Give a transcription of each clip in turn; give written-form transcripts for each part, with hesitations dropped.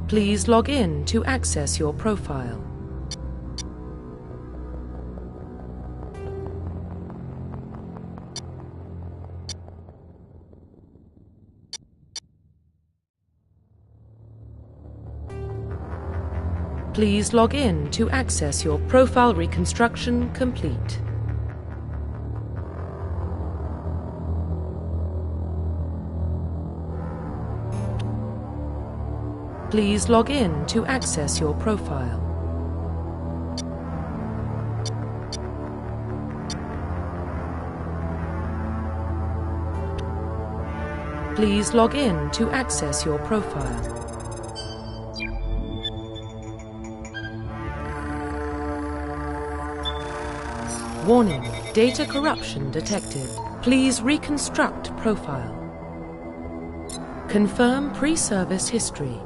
Please log in to access your profile. Please log in to access your profile. Reconstruction complete. Please log in to access your profile. Please log in to access your profile. Warning, data corruption detected. Please reconstruct profile. Confirm pre-service history.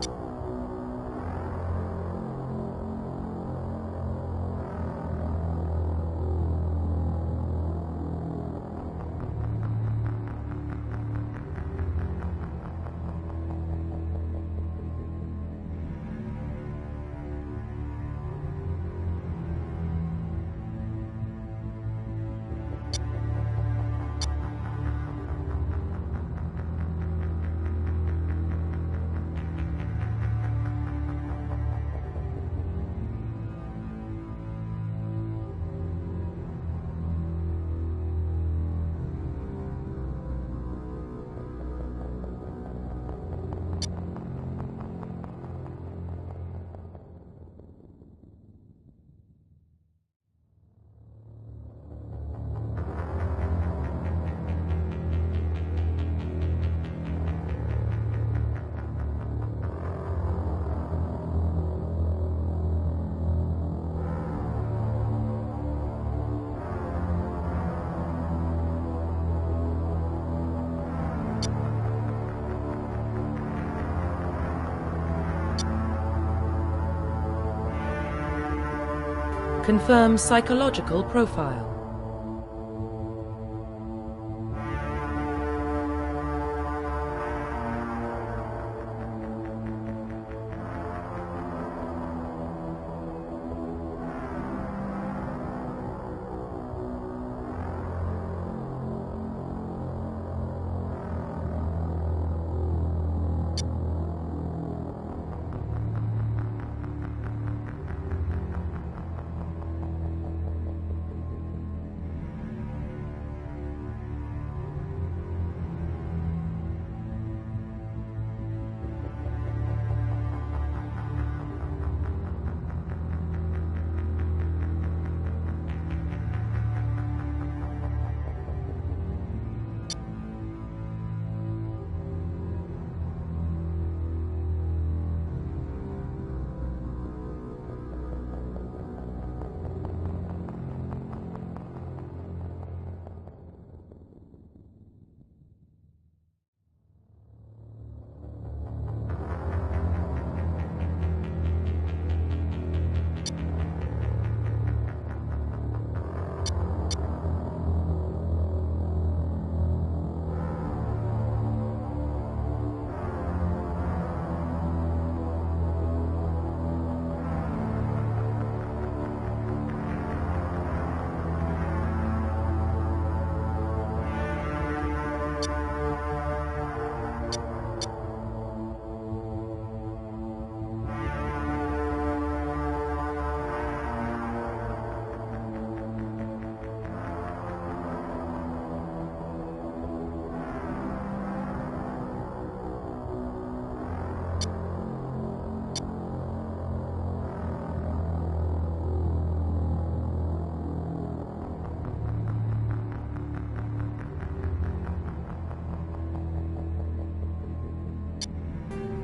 Confirm psychological profile.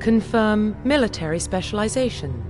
Confirm military specialization.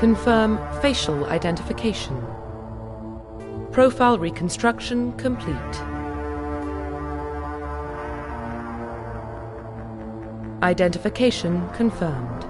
Confirm facial identification. Profile reconstruction complete. Identification confirmed.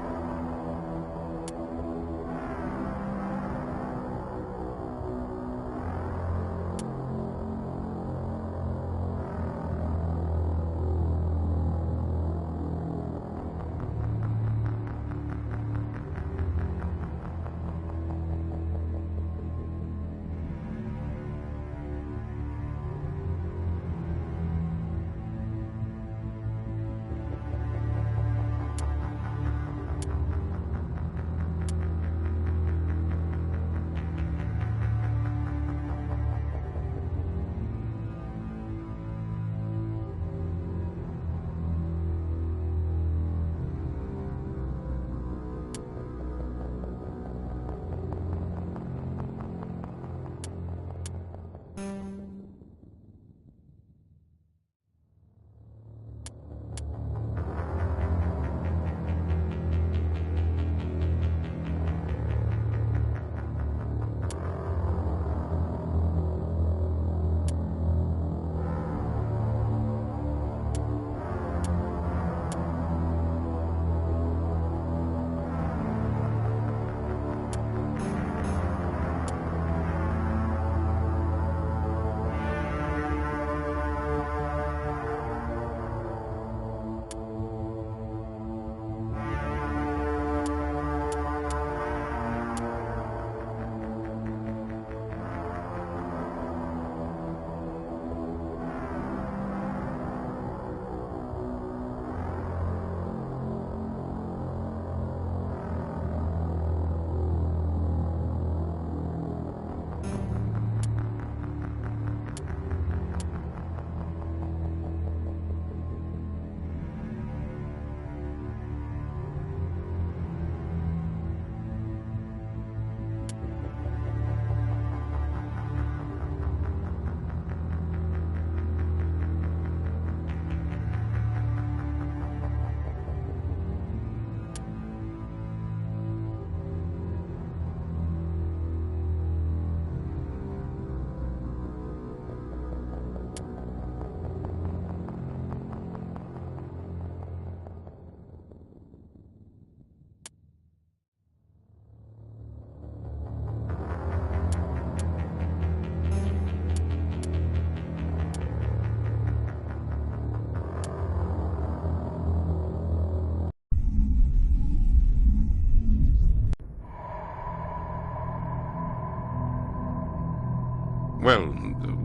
Well,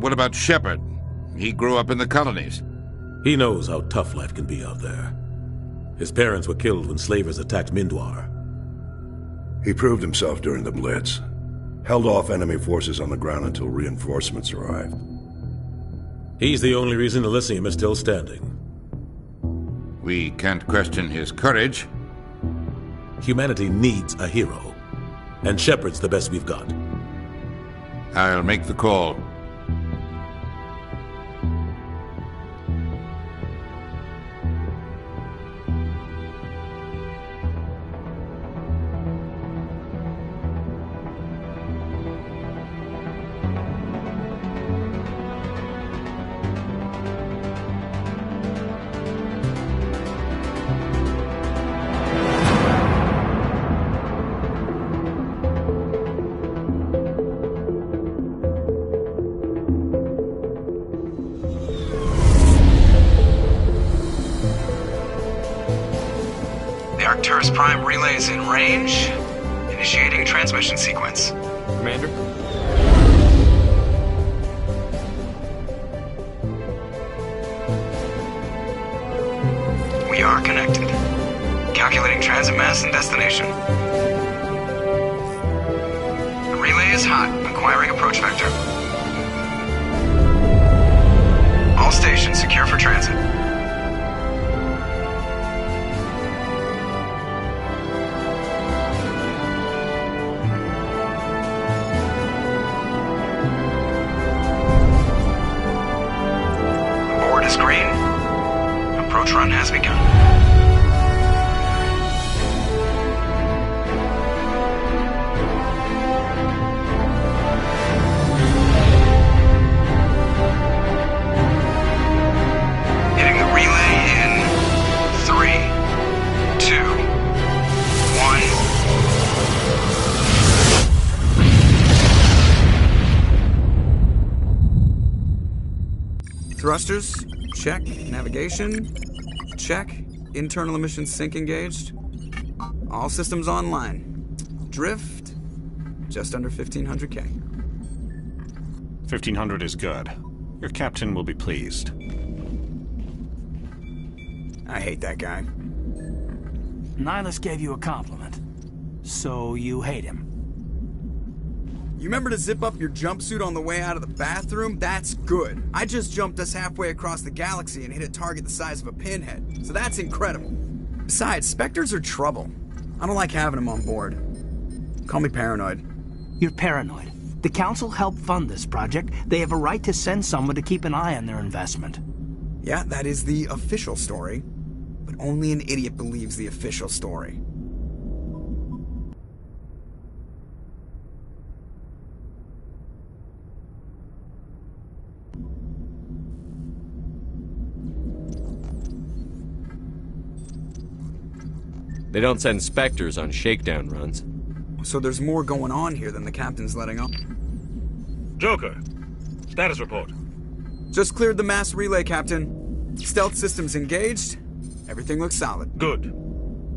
what about Shepard? He grew up in the colonies. He knows how tough life can be out there. His parents were killed when slavers attacked Mindwar. He proved himself during the Blitz. Held off enemy forces on the ground until reinforcements arrived. He's the only reason Elysium is still standing. We can't question his courage. Humanity needs a hero, and Shepard's the best we've got. I'll make the call. Arcturus Prime relay is in range. Initiating transmission sequence. Commander? We are connected. Calculating transit mass and destination. The relay is hot. Acquiring approach vector. All stations secure for transit. Green. Approach run has begun. Thrusters, check. Navigation, check. Internal emissions sync engaged. All systems online. Drift, just under 1,500K. 1,500 is good. Your captain will be pleased. I hate that guy. Nihilus gave you a compliment. So you hate him. You remember to zip up your jumpsuit on the way out of the bathroom? That's good. I just jumped us halfway across the galaxy and hit a target the size of a pinhead. So that's incredible. Besides, Spectres are trouble. I don't like having them on board. Call me paranoid. You're paranoid. The Council helped fund this project. They have a right to send someone to keep an eye on their investment. Yeah, that is the official story. But only an idiot believes the official story. They don't send Spectres on shakedown runs. So there's more going on here than the captain's letting on. Joker, status report. Just cleared the mass relay, Captain. Stealth systems engaged. Everything looks solid. Good.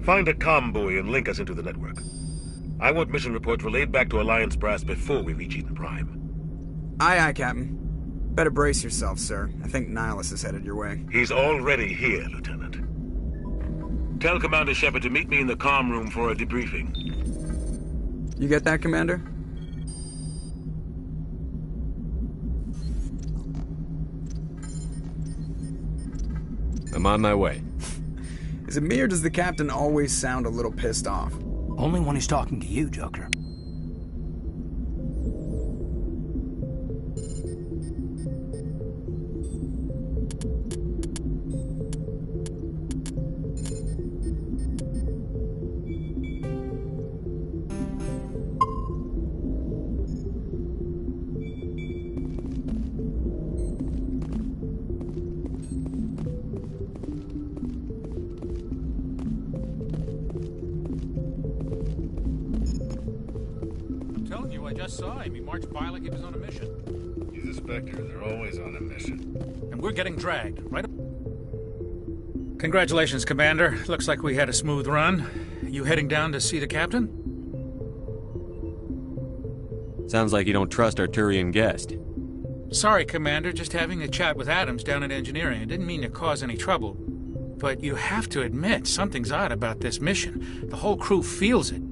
Find a comm buoy and link us into the network. I want mission reports relayed back to Alliance Brass before we reach Eden Prime. Aye, aye, Captain. Better brace yourself, sir. I think Nihilus is headed your way. He's already here, Lieutenant. Tell Commander Shepard to meet me in the comm room for a debriefing. You get that, Commander? I'm on my way. Is it me or does the Captain always sound a little pissed off? Only when he's talking to you, Joker. I just saw him. He marched by like he was on a mission. He's a Spectre. They're always on a mission. And we're getting dragged, right up. Congratulations, Commander. Looks like we had a smooth run. You heading down to see the captain? Sounds like you don't trust our Turian guest. Sorry, Commander. Just having a chat with Adams down at engineering. I didn't mean to cause any trouble. But you have to admit, something's odd about this mission. The whole crew feels it.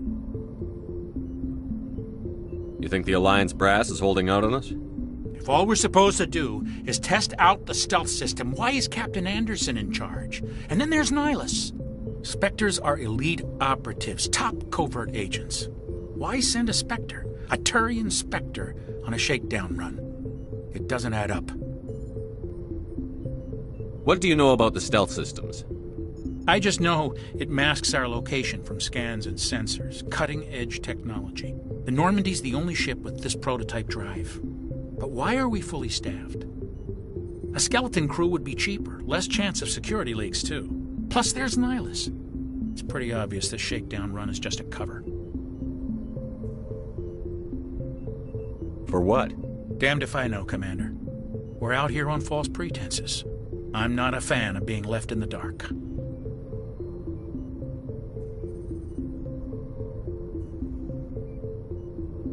You think the Alliance Brass is holding out on us? If all we're supposed to do is test out the stealth system, why is Captain Anderson in charge? And then there's Nihilus. Spectres are elite operatives, top covert agents. Why send a Spectre, a Turian Spectre, on a shakedown run? It doesn't add up. What do you know about the stealth systems? I just know it masks our location from scans and sensors. Cutting-edge technology. The Normandy's the only ship with this prototype drive. But why are we fully staffed? A skeleton crew would be cheaper, less chance of security leaks, too. Plus, there's Nihilus. It's pretty obvious this shakedown run is just a cover. For what? Damned if I know, Commander. We're out here on false pretenses. I'm not a fan of being left in the dark.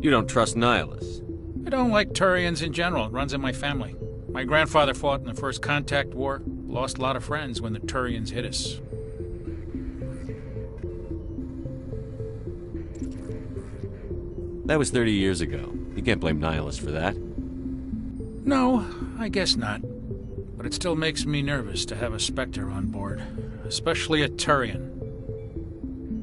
You don't trust Nihilus? I don't like Turians in general. It runs in my family. My grandfather fought in the First Contact War. Lost a lot of friends when the Turians hit us. That was 30 years ago. You can't blame Nihilus for that. No, I guess not. But it still makes me nervous to have a Spectre on board. Especially a Turian.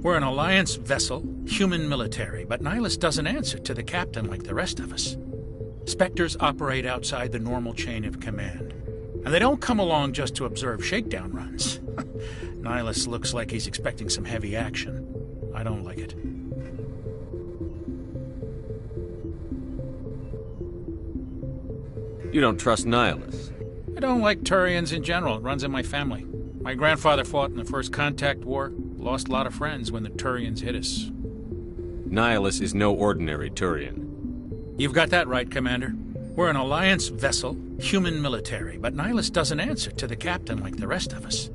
We're an Alliance vessel, human military, but Nihilus doesn't answer to the captain like the rest of us. Spectres operate outside the normal chain of command. And they don't come along just to observe shakedown runs. Nihilus looks like he's expecting some heavy action. I don't like it. You don't trust Nihilus? I don't like Turians in general. It runs in my family. My grandfather fought in the First Contact War. Lost a lot of friends when the Turians hit us. Nihilus is no ordinary Turian. You've got that right, Commander. We're an Alliance vessel, human military, but Nihilus doesn't answer to the captain like the rest of us.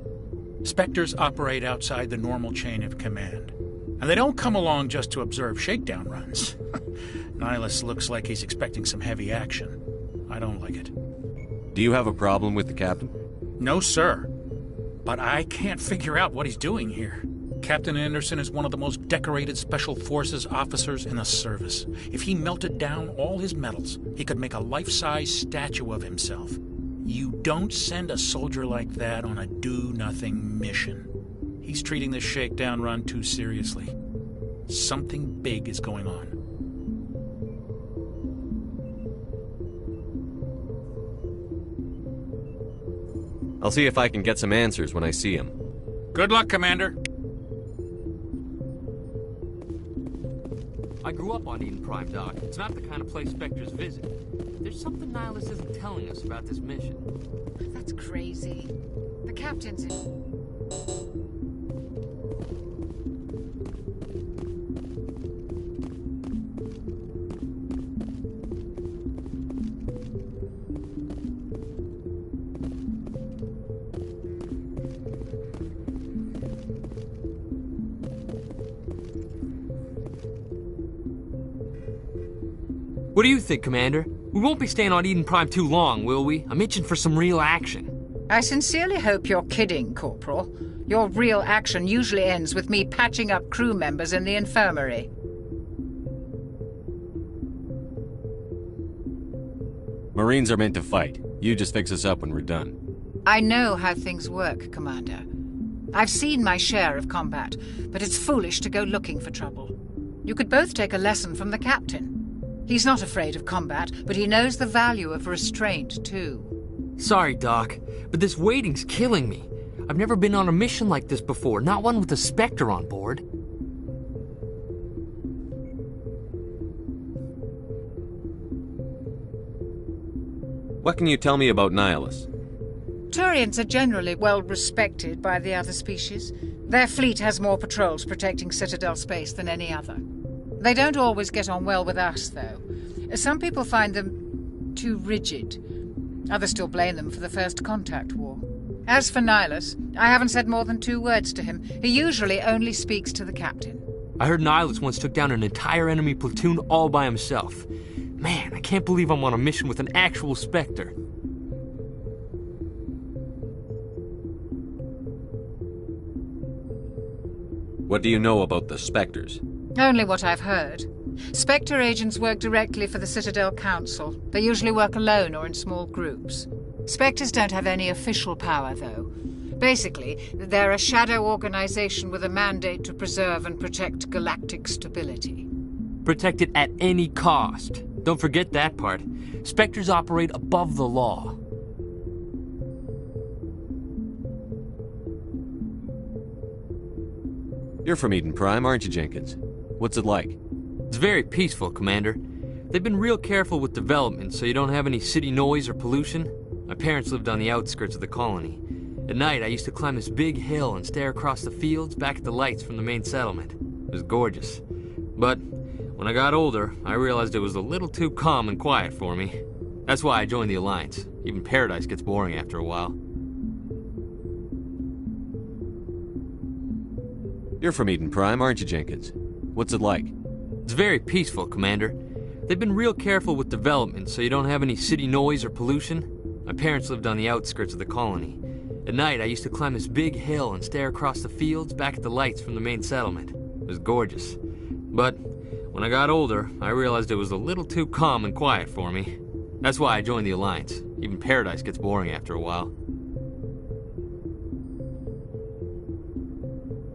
Spectres operate outside the normal chain of command. And they don't come along just to observe shakedown runs. Nihilus looks like he's expecting some heavy action. I don't like it. Do you have a problem with the captain? No, sir. But I can't figure out what he's doing here. Captain Anderson is one of the most decorated Special Forces officers in the service. If he melted down all his medals, he could make a life-size statue of himself. You don't send a soldier like that on a do-nothing mission. He's treating this shakedown run too seriously. Something big is going on. I'll see if I can get some answers when I see him. Good luck, Commander. I grew up on Eden Prime, Doc. It's not the kind of place Spectres visit. There's something Nihilus isn't telling us about this mission. That's crazy. The captain's in... What do you think, Commander? We won't be staying on Eden Prime too long, will we? I'm itching for some real action. I sincerely hope you're kidding, Corporal. Your real action usually ends with me patching up crew members in the infirmary. Marines are meant to fight. You just fix us up when we're done. I know how things work, Commander. I've seen my share of combat, but it's foolish to go looking for trouble. You could both take a lesson from the captain. He's not afraid of combat, but he knows the value of restraint, too. Sorry, Doc, but this waiting's killing me. I've never been on a mission like this before, not one with a Spectre on board. What can you tell me about Nihilus? Turians are generally well respected by the other species. Their fleet has more patrols protecting Citadel space than any other. They don't always get on well with us, though. Some people find them too rigid. Others still blame them for the First Contact War. As for Nihilus, I haven't said more than 2 words to him. He usually only speaks to the captain. I heard Nihilus once took down an entire enemy platoon all by himself. Man, I can't believe I'm on a mission with an actual Spectre. What do you know about the Spectres? Only what I've heard. Spectre agents work directly for the Citadel Council. They usually work alone or in small groups. Spectres don't have any official power, though. Basically, they're a shadow organization with a mandate to preserve and protect galactic stability. Protect it at any cost. Don't forget that part. Spectres operate above the law. You're from Eden Prime, aren't you, Jenkins? What's it like? It's very peaceful, Commander. They've been real careful with development so you don't have any city noise or pollution. My parents lived on the outskirts of the colony. At night, I used to climb this big hill and stare across the fields back at the lights from the main settlement. It was gorgeous. But when I got older, I realized it was a little too calm and quiet for me. That's why I joined the Alliance. Even Paradise gets boring after a while. You're from Eden Prime, aren't you, Jenkins? What's it like? It's very peaceful, Commander. They've been real careful with development so you don't have any city noise or pollution. My parents lived on the outskirts of the colony. At night, I used to climb this big hill and stare across the fields back at the lights from the main settlement. It was gorgeous. But when I got older, I realized it was a little too calm and quiet for me. That's why I joined the Alliance. Even Paradise gets boring after a while.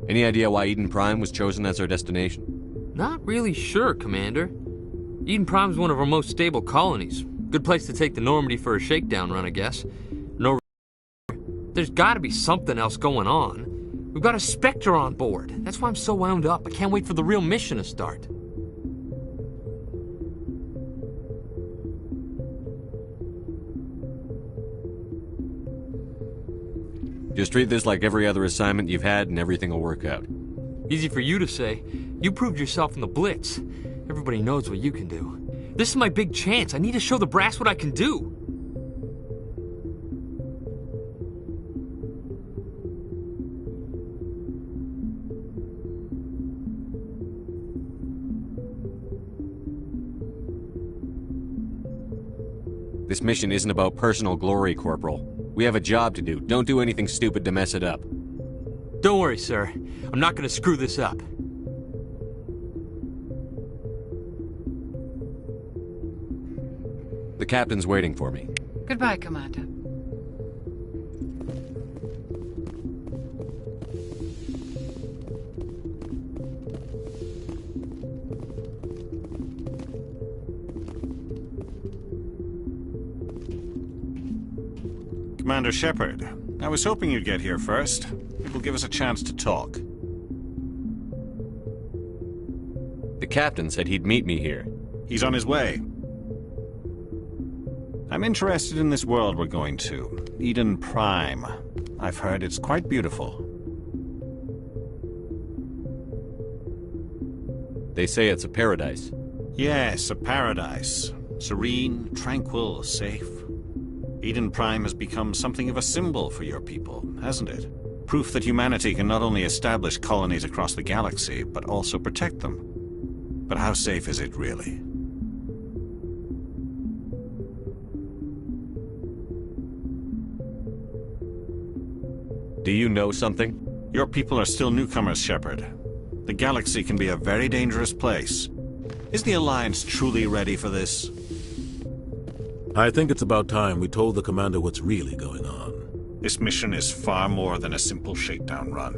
Any idea why Eden Prime was chosen as our destination? Not really sure, Commander. Eden Prime's one of our most stable colonies. Good place to take the Normandy for a shakedown run, I guess. No. There's gotta be something else going on. We've got a Spectre on board. That's why I'm so wound up. I can't wait for the real mission to start. Just treat this like every other assignment you've had and everything will work out. Easy for you to say. You proved yourself in the Blitz. Everybody knows what you can do. This is my big chance. I need to show the brass what I can do. This mission isn't about personal glory, Corporal. We have a job to do. Don't do anything stupid to mess it up. Don't worry, sir. I'm not gonna screw this up. The captain's waiting for me. Goodbye, Commander. Commander Shepard, I was hoping you'd get here first. It will give us a chance to talk. The captain said he'd meet me here. He's on his way. I'm interested in this world we're going to, Eden Prime. I've heard it's quite beautiful. They say it's a paradise. Yes, a paradise. Serene, tranquil, safe. Eden Prime has become something of a symbol for your people, hasn't it? Proof that humanity can not only establish colonies across the galaxy, but also protect them. But how safe is it, really? Do you know something? Your people are still newcomers, Shepard. The galaxy can be a very dangerous place. Is the Alliance truly ready for this? I think it's about time we told the Commander what's really going on. This mission is far more than a simple shakedown run.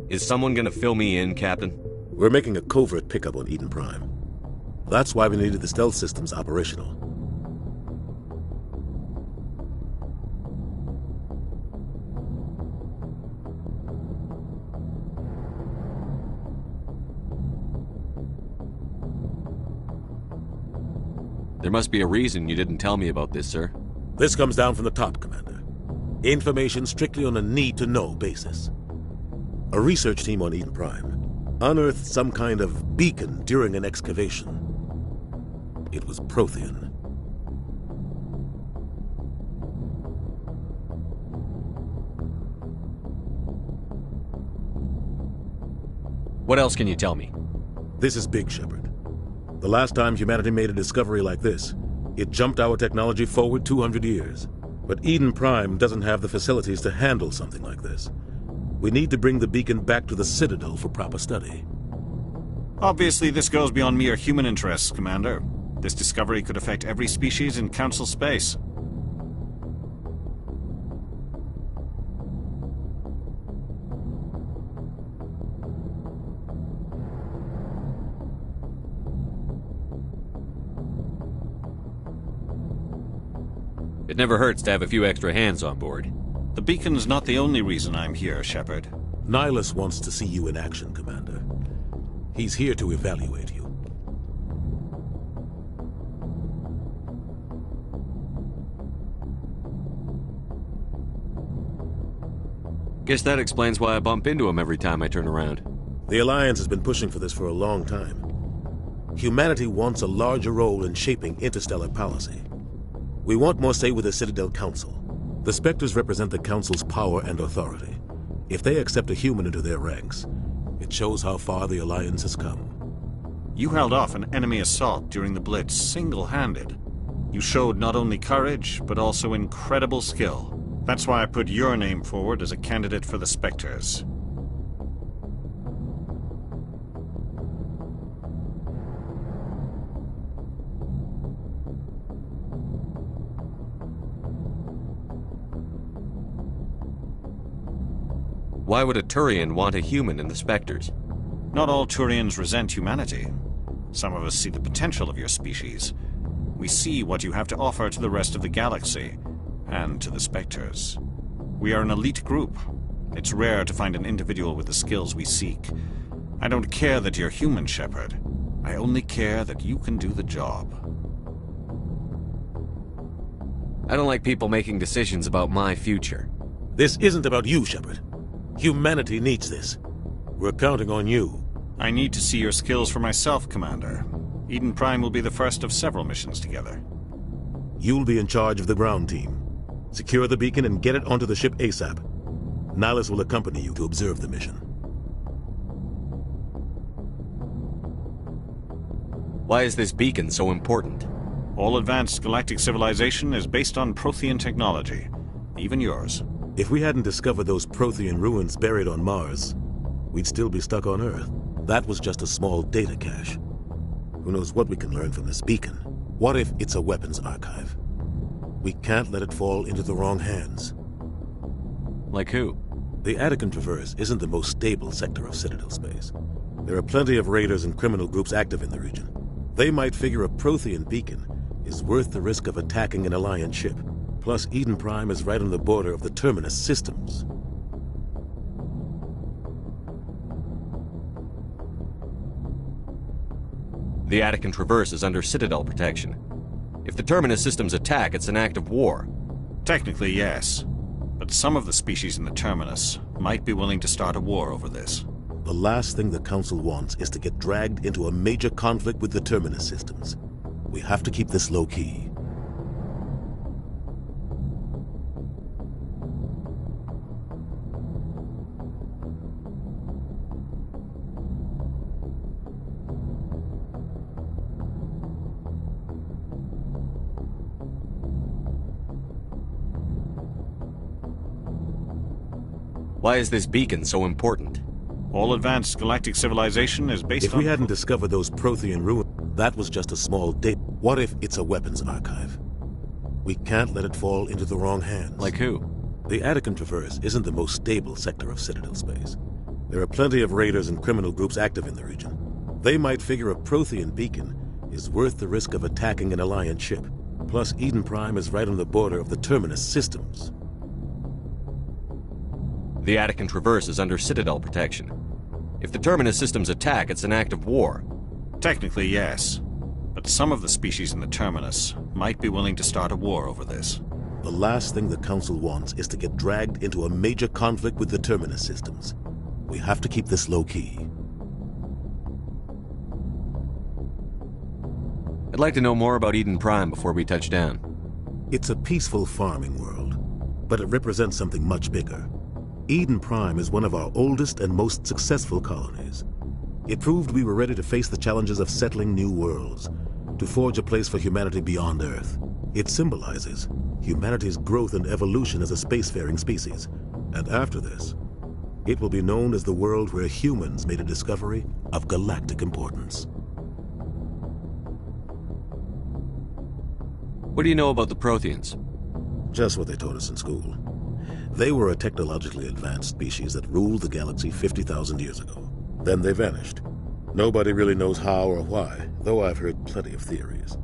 Is someone gonna fill me in, Captain? We're making a covert pickup on Eden Prime. That's why we needed the stealth systems operational. There must be a reason you didn't tell me about this, sir. This comes down from the top, Commander. Information strictly on a need-to-know basis. A research team on Eden Prime unearthed some kind of beacon during an excavation. It was Prothean. What else can you tell me? This is big, Shepard. The last time humanity made a discovery like this, it jumped our technology forward 200 years. But Eden Prime doesn't have the facilities to handle something like this. We need to bring the beacon back to the Citadel for proper study. Obviously, this goes beyond mere human interests, Commander. This discovery could affect every species in Council space. It never hurts to have a few extra hands on board. The beacon's not the only reason I'm here, Shepard. Nihilus wants to see you in action, Commander. He's here to evaluate you. Guess that explains why I bump into him every time I turn around. The Alliance has been pushing for this for a long time. Humanity wants a larger role in shaping interstellar policy. We want more say with the Citadel Council. The Spectres represent the Council's power and authority. If they accept a human into their ranks, it shows how far the Alliance has come. You held off an enemy assault during the Blitz single-handed. You showed not only courage, but also incredible skill. That's why I put your name forward as a candidate for the Spectres. Why would a Turian want a human in the Spectres? Not all Turians resent humanity. Some of us see the potential of your species. We see what you have to offer to the rest of the galaxy, and to the Spectres. We are an elite group. It's rare to find an individual with the skills we seek. I don't care that you're human, Shepard. I only care that you can do the job. I don't like people making decisions about my future. This isn't about you, Shepard. Humanity needs this. We're counting on you. I need to see your skills for myself, Commander. Eden Prime will be the first of several missions together. You'll be in charge of the ground team. Secure the beacon and get it onto the ship ASAP. Nihlus will accompany you to observe the mission. Why is this beacon so important? All advanced galactic civilization is based on Prothean technology. Even yours. If we hadn't discovered those Prothean ruins buried on Mars, we'd still be stuck on Earth. That was just a small data cache. Who knows what we can learn from this beacon? What if it's a weapons archive? We can't let it fall into the wrong hands. Like who? The Attican Traverse isn't the most stable sector of Citadel space. There are plenty of raiders and criminal groups active in the region. They might figure a Prothean beacon is worth the risk of attacking an Alliance ship. Plus, Eden Prime is right on the border of the Terminus systems. The Attican Traverse is under Citadel protection. If the Terminus systems attack, it's an act of war. Technically, yes. But some of the species in the Terminus might be willing to start a war over this. The last thing the Council wants is to get dragged into a major conflict with the Terminus systems. We have to keep this low-key. Why is this beacon so important? All advanced galactic civilization is based on... If we hadn't discovered those Prothean ruins, that was just a small date. What if it's a weapons archive? We can't let it fall into the wrong hands. Like who? The Attican Traverse isn't the most stable sector of Citadel space. There are plenty of raiders and criminal groups active in the region. They might figure a Prothean beacon is worth the risk of attacking an Alliance ship. Plus, Eden Prime is right on the border of the Terminus systems. The Attican Traverse is under Citadel protection. If the Terminus systems attack, it's an act of war. Technically, yes. But some of the species in the Terminus might be willing to start a war over this. The last thing the Council wants is to get dragged into a major conflict with the Terminus systems. We have to keep this low-key. I'd like to know more about Eden Prime before we touch down. It's a peaceful farming world, but it represents something much bigger. Eden Prime is one of our oldest and most successful colonies. It proved we were ready to face the challenges of settling new worlds, to forge a place for humanity beyond Earth. It symbolizes humanity's growth and evolution as a spacefaring species. And after this, it will be known as the world where humans made a discovery of galactic importance. What do you know about the Protheans? Just what they taught us in school. They were a technologically advanced species that ruled the galaxy 50,000 years ago. Then they vanished. Nobody really knows how or why, though I've heard plenty of theories.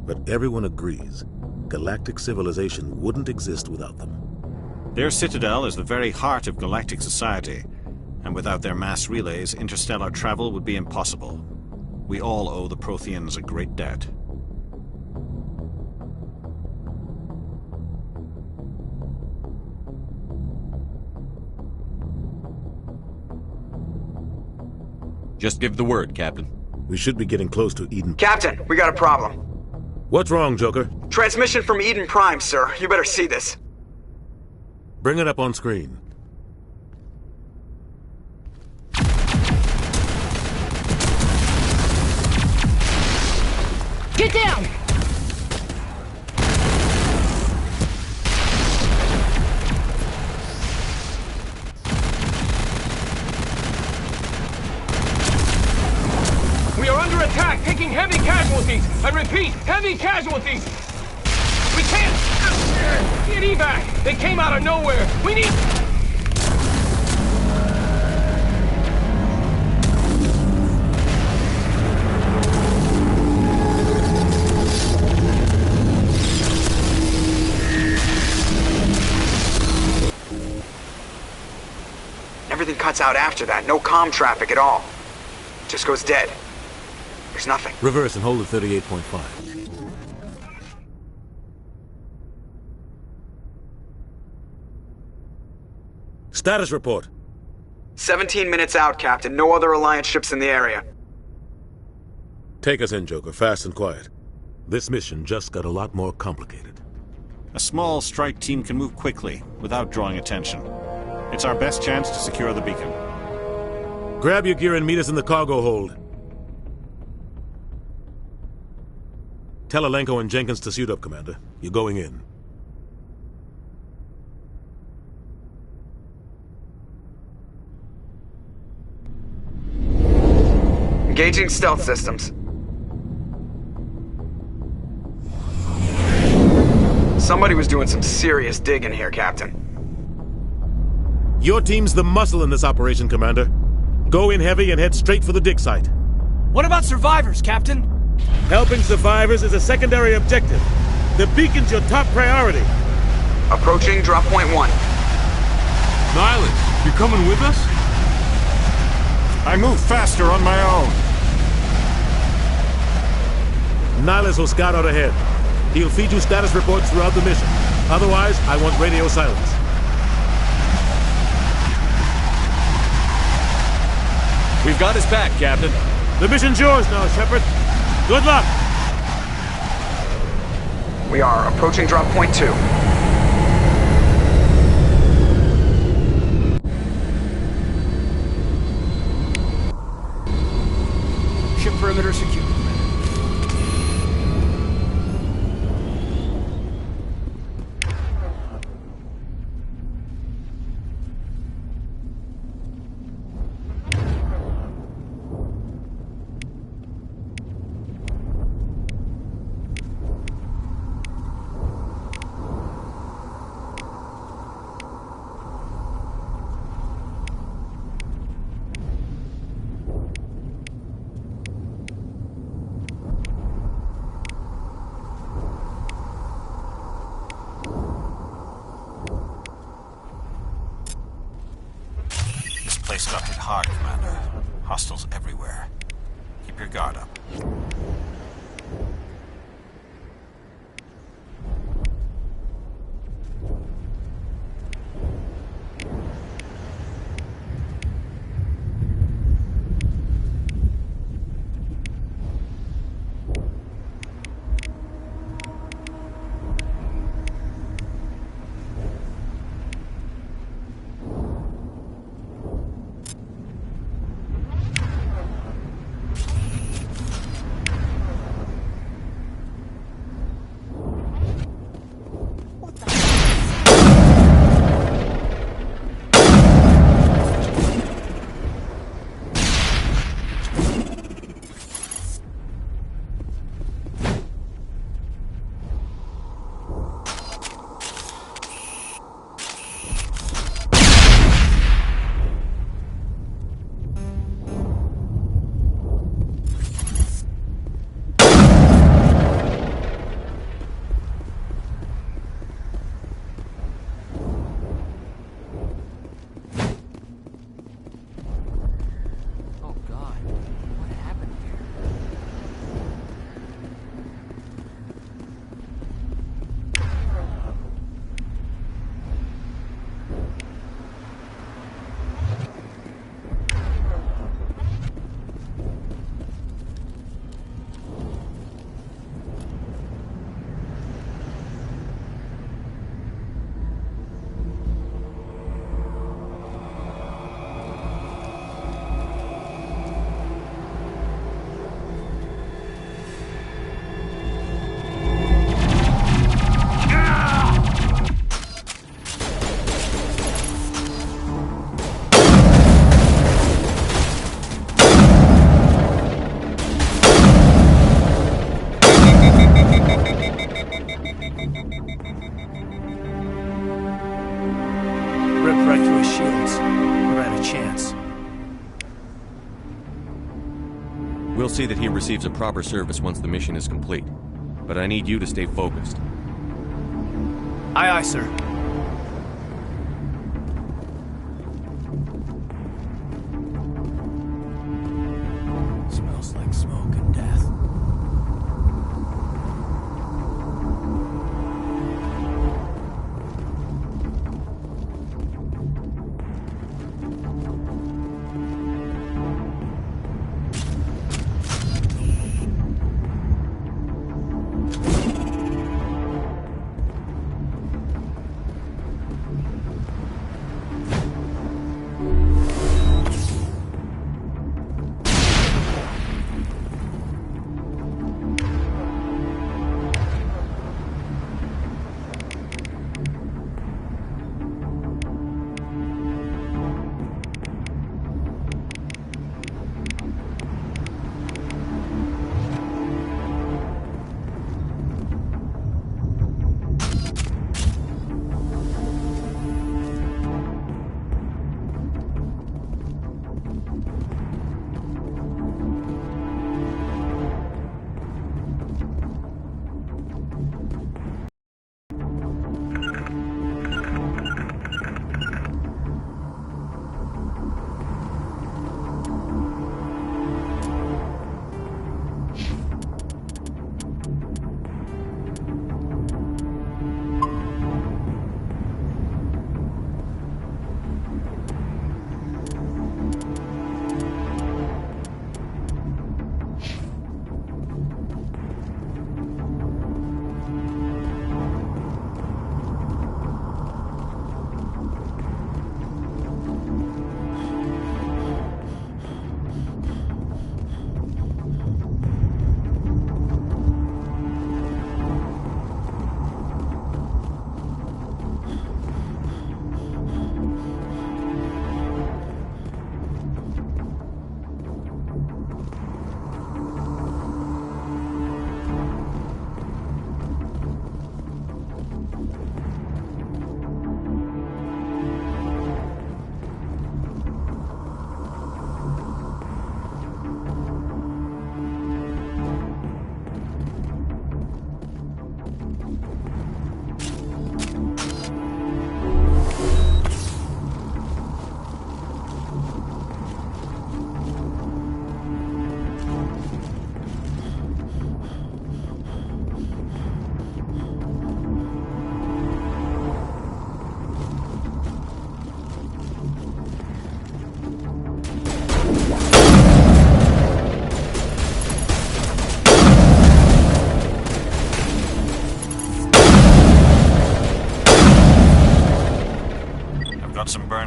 But everyone agrees, galactic civilization wouldn't exist without them. Their citadel is the very heart of galactic society, and without their mass relays, interstellar travel would be impossible. We all owe the Protheans a great debt. Just give the word, Captain. We should be getting close to Eden. Captain, we got a problem. What's wrong, Joker? Transmission from Eden Prime, sir. You better see this. Bring it up on screen. Get down! We are under attack, taking heavy casualties. I repeat, heavy casualties. We can't get evac. They came out of nowhere. We need... Everything cuts out after that. No comm traffic at all. Just goes dead. There's nothing. Reverse and hold at 38.5. Status report. 17 minutes out, Captain. No other Alliance ships in the area. Take us in, Joker, fast and quiet. This mission just got a lot more complicated. A small strike team can move quickly, without drawing attention. It's our best chance to secure the beacon. Grab your gear and meet us in the cargo hold. Tell Alenko and Jenkins to suit up, Commander. You're going in. Engaging stealth systems. Somebody was doing some serious digging here, Captain. Your team's the muscle in this operation, Commander. Go in heavy and head straight for the dig site. What about survivors, Captain? Helping survivors is a secondary objective. The beacon's your top priority. Approaching drop point 1. Nihlus, you coming with us? I move faster on my own. Nihlus will scout out ahead. He'll feed you status reports throughout the mission. Otherwise, I want radio silence. We've got his back, Captain. The mission's yours now, Shepard. Good luck! We are approaching drop point 2. Ship perimeter secure. Place got hit hard, Commander. Hostiles everywhere. Keep your guard up. We'll see that he receives a proper service once the mission is complete. But I need you to stay focused. Aye, aye, sir. Smells like smoke and death.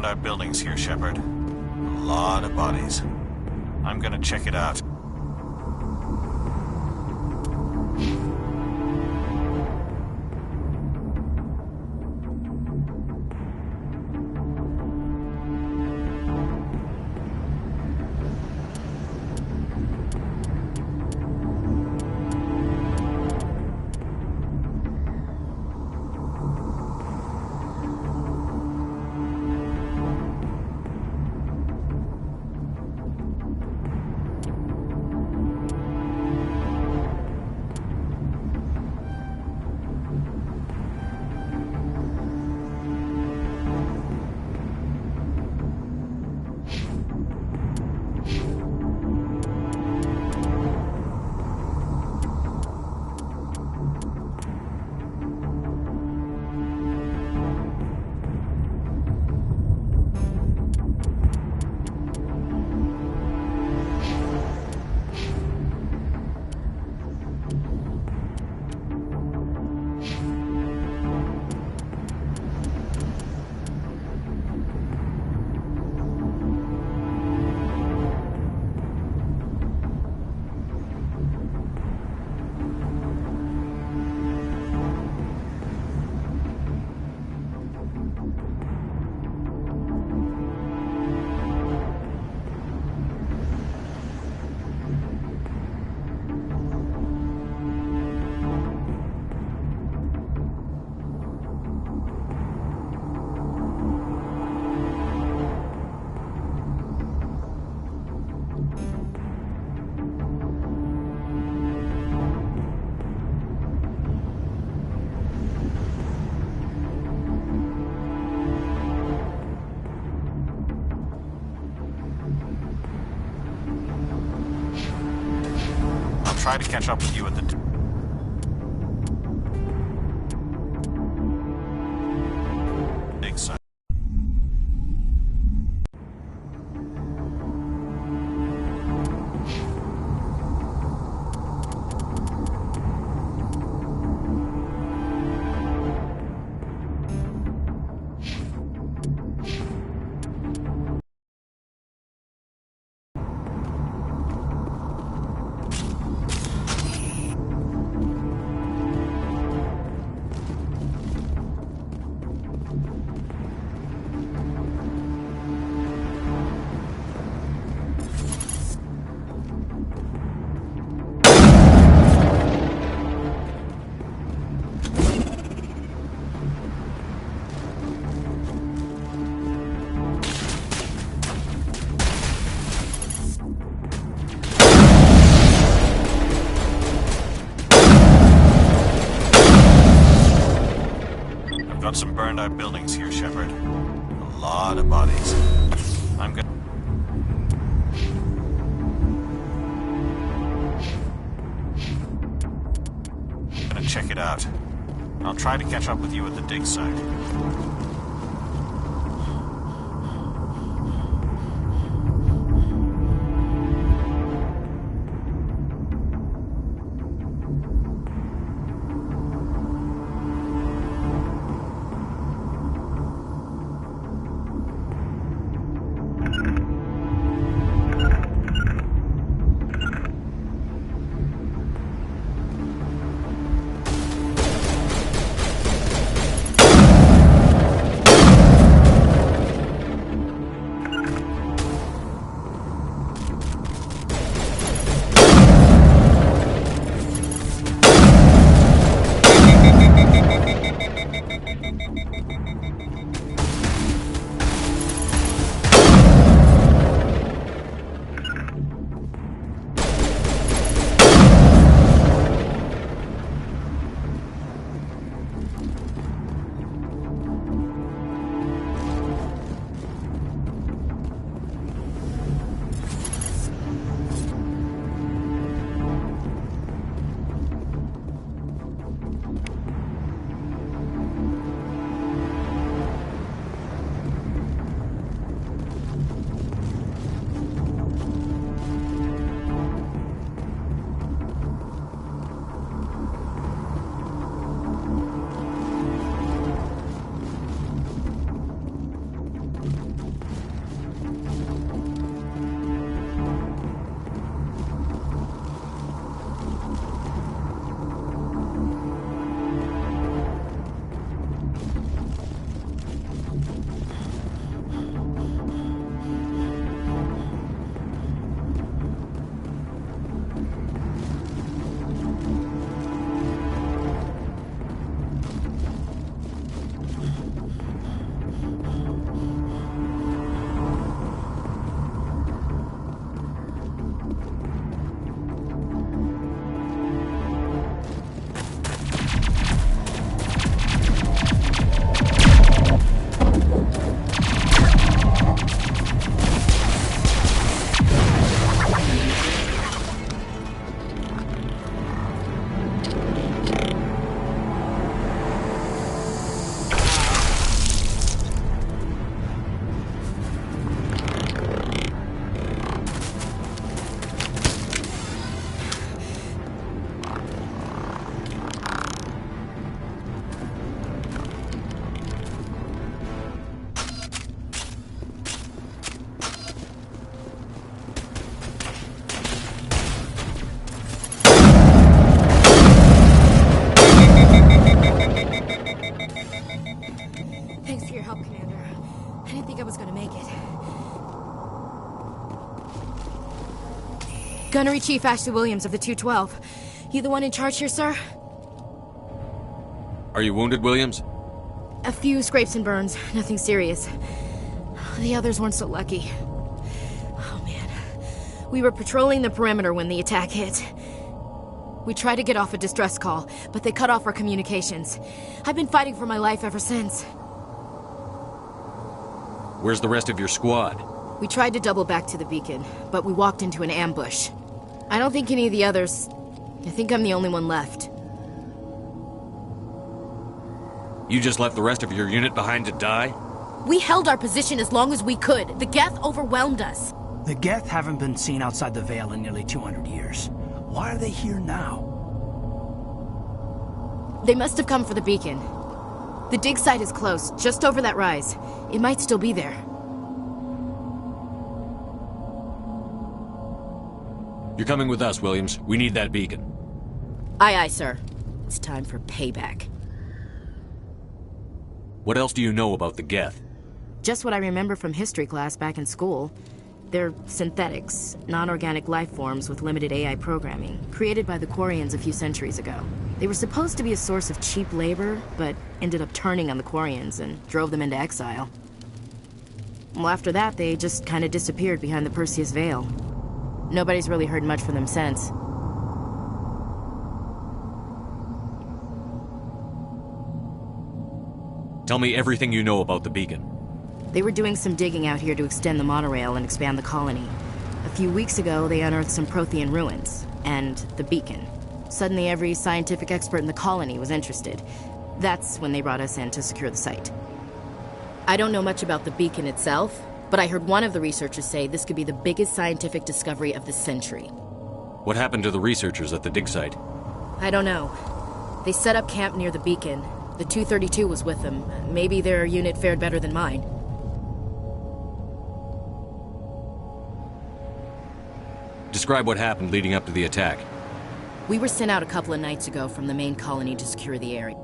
burned-out buildings here, Shepard. A lot of bodies. I'm gonna check it out. Try to catch up with you at the... dig site. Got some burned-out buildings here, Shepard. A lot of bodies. I'm gonna check it out. I'll try to catch up with you at the dig site. Gunnery Chief Ashley Williams of the 212. You the one in charge here, sir? Are you wounded, Williams? A few scrapes and burns, nothing serious. The others weren't so lucky. Oh man. We were patrolling the perimeter when the attack hit. We tried to get off a distress call, but they cut off our communications. I've been fighting for my life ever since. Where's the rest of your squad? We tried to double back to the beacon, but we walked into an ambush. I don't think any of the others... I think I'm the only one left. You just left the rest of your unit behind to die? We held our position as long as we could. The Geth overwhelmed us. The Geth haven't been seen outside the Veil in nearly 200 years. Why are they here now? They must have come for the beacon. The dig site is close, just over that rise. It might still be there. You're coming with us, Williams. We need that beacon. Aye, aye, sir. It's time for payback. What else do you know about the Geth? Just what I remember from history class back in school. They're synthetics, non-organic life forms with limited AI programming, created by the Quarians a few centuries ago. They were supposed to be a source of cheap labor, but ended up turning on the Quarians and drove them into exile. Well, after that, they just kind of disappeared behind the Perseus Veil. Nobody's really heard much from them since. Tell me everything you know about the beacon. They were doing some digging out here to extend the monorail and expand the colony. A few weeks ago, they unearthed some Prothean ruins, and the beacon. Suddenly, every scientific expert in the colony was interested. That's when they brought us in to secure the site. I don't know much about the beacon itself, but I heard one of the researchers say this could be the biggest scientific discovery of the century. What happened to the researchers at the dig site? I don't know. They set up camp near the beacon. The 232 was with them. Maybe their unit fared better than mine. Describe what happened leading up to the attack. We were sent out a couple of nights ago from the main colony to secure the area.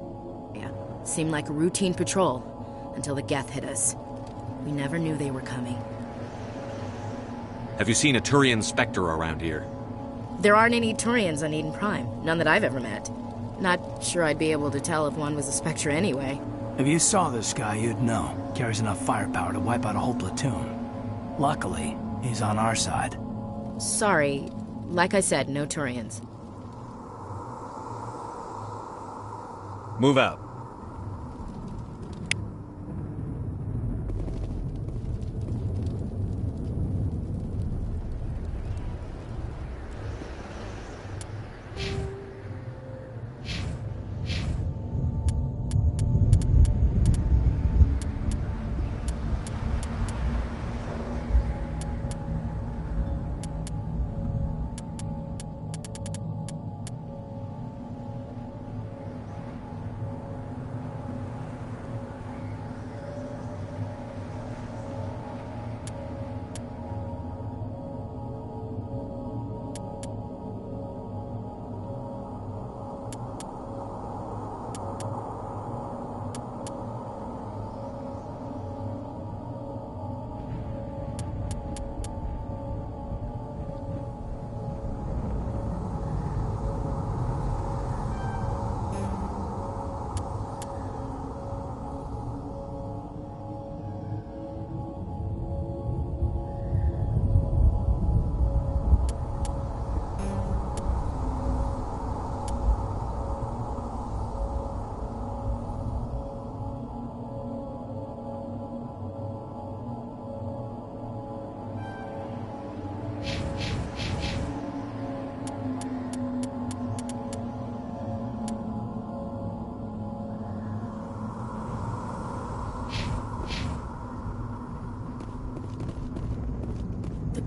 Seemed like a routine patrol, until the Geth hit us. We never knew they were coming. Have you seen a Turian Spectre around here? There aren't any Turians on Eden Prime. None that I've ever met. Not sure I'd be able to tell if one was a Spectre anyway. If you saw this guy, you'd know. Carries enough firepower to wipe out a whole platoon. Luckily, he's on our side. Sorry. Like I said, no Turians. Move out.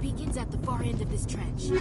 Beacon's at the far end of this trench.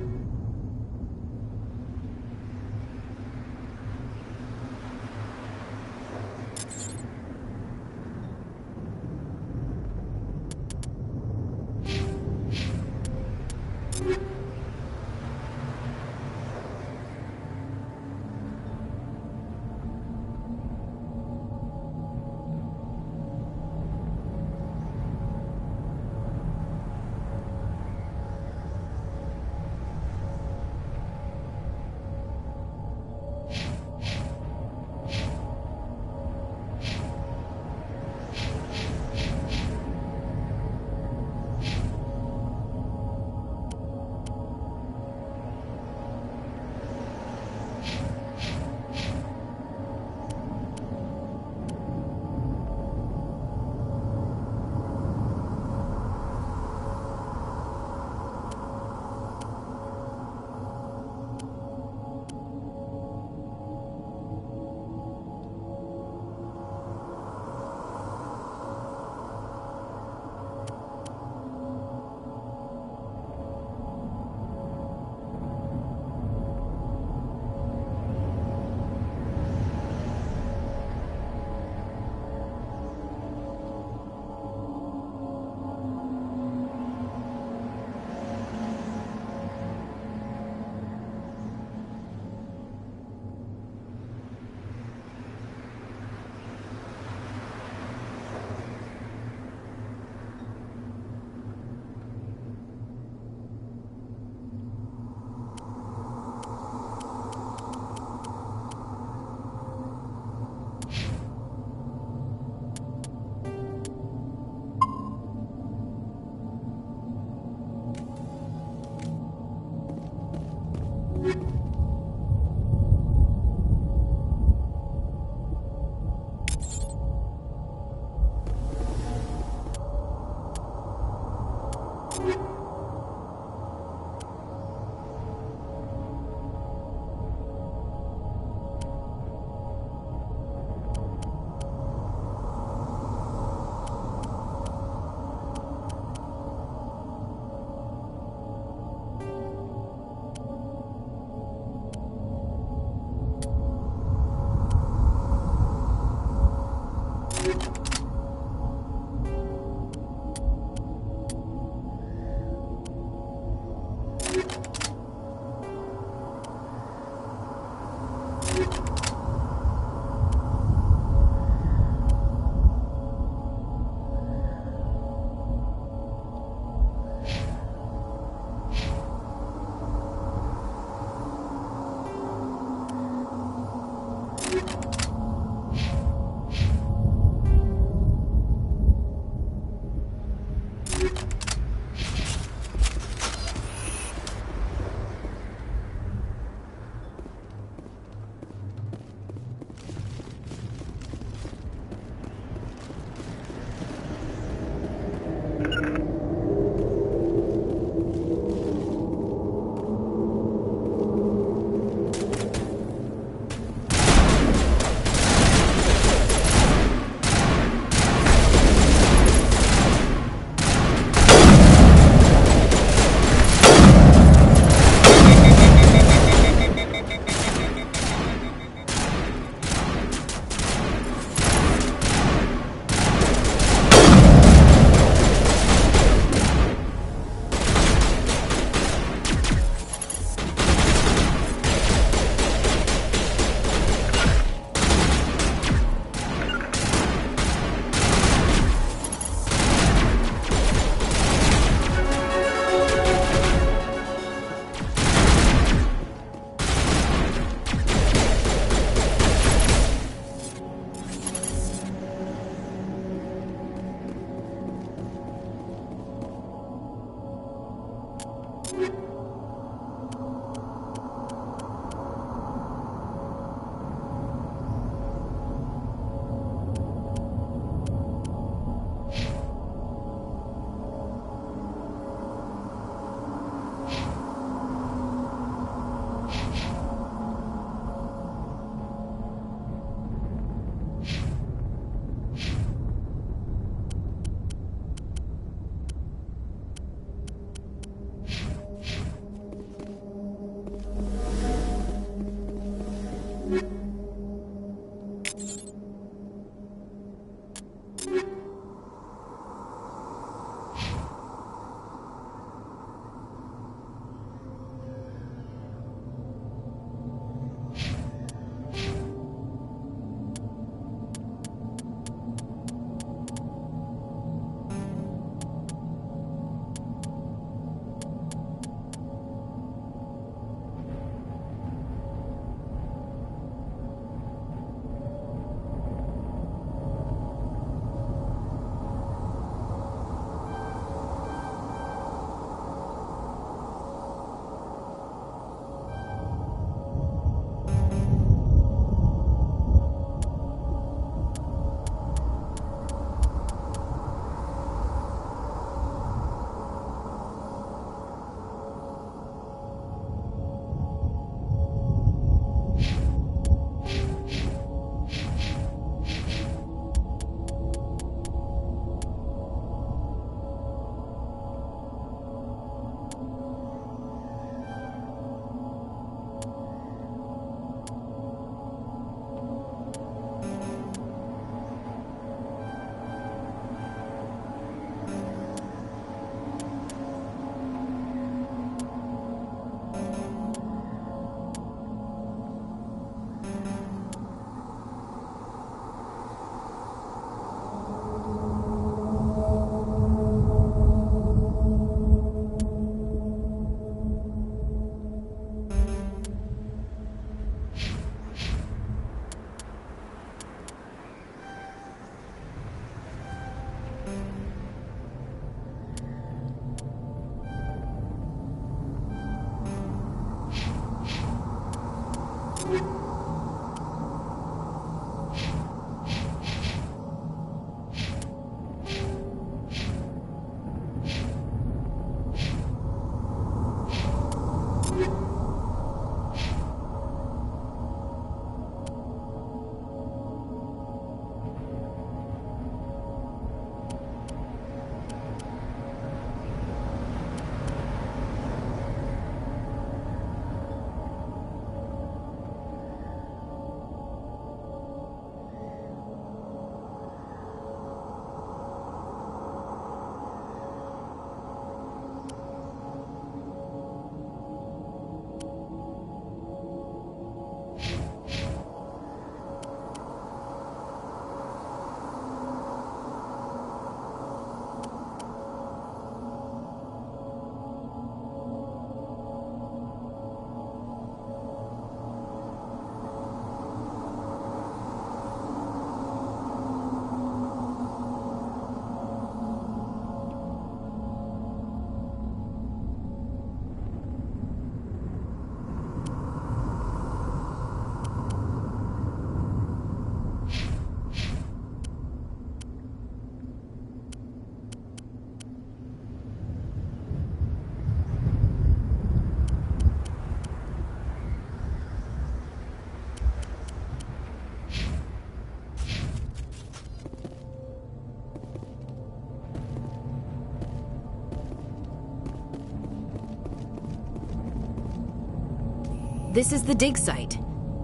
This is the dig site.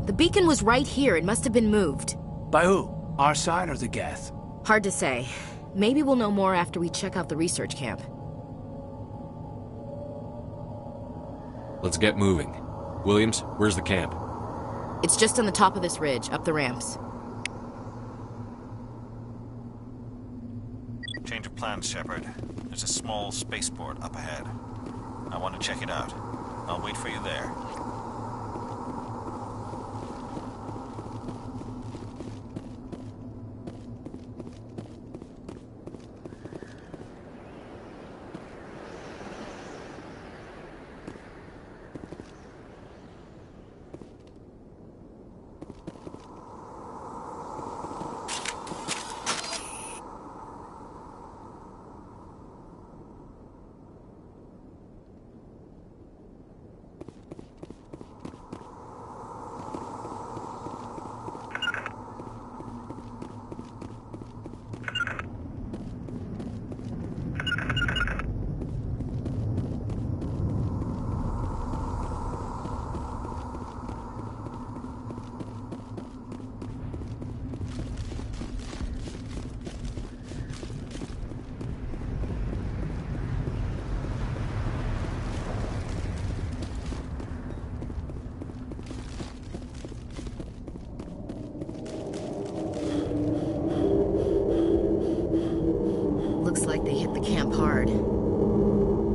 The beacon was right here. It must have been moved. By who? Our side or the Geth? Hard to say. Maybe we'll know more after we check out the research camp. Let's get moving. Williams, where's the camp? It's just on the top of this ridge, up the ramps. Change of plans, Shepard. There's a small spaceport up ahead. I want to check it out. I'll wait for you there.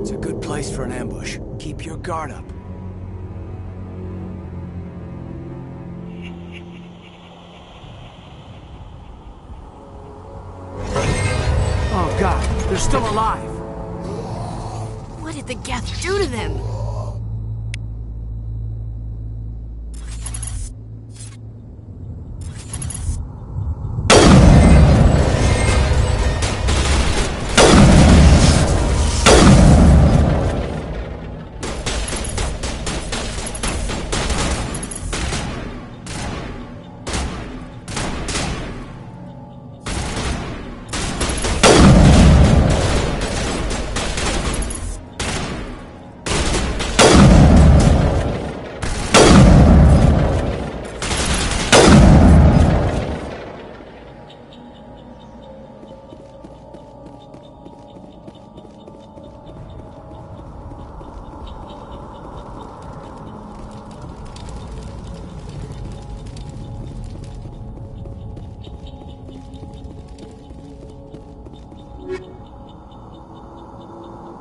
It's a good place for an ambush. Keep your guard up. Oh God, they're still alive! What did the Geth do to them?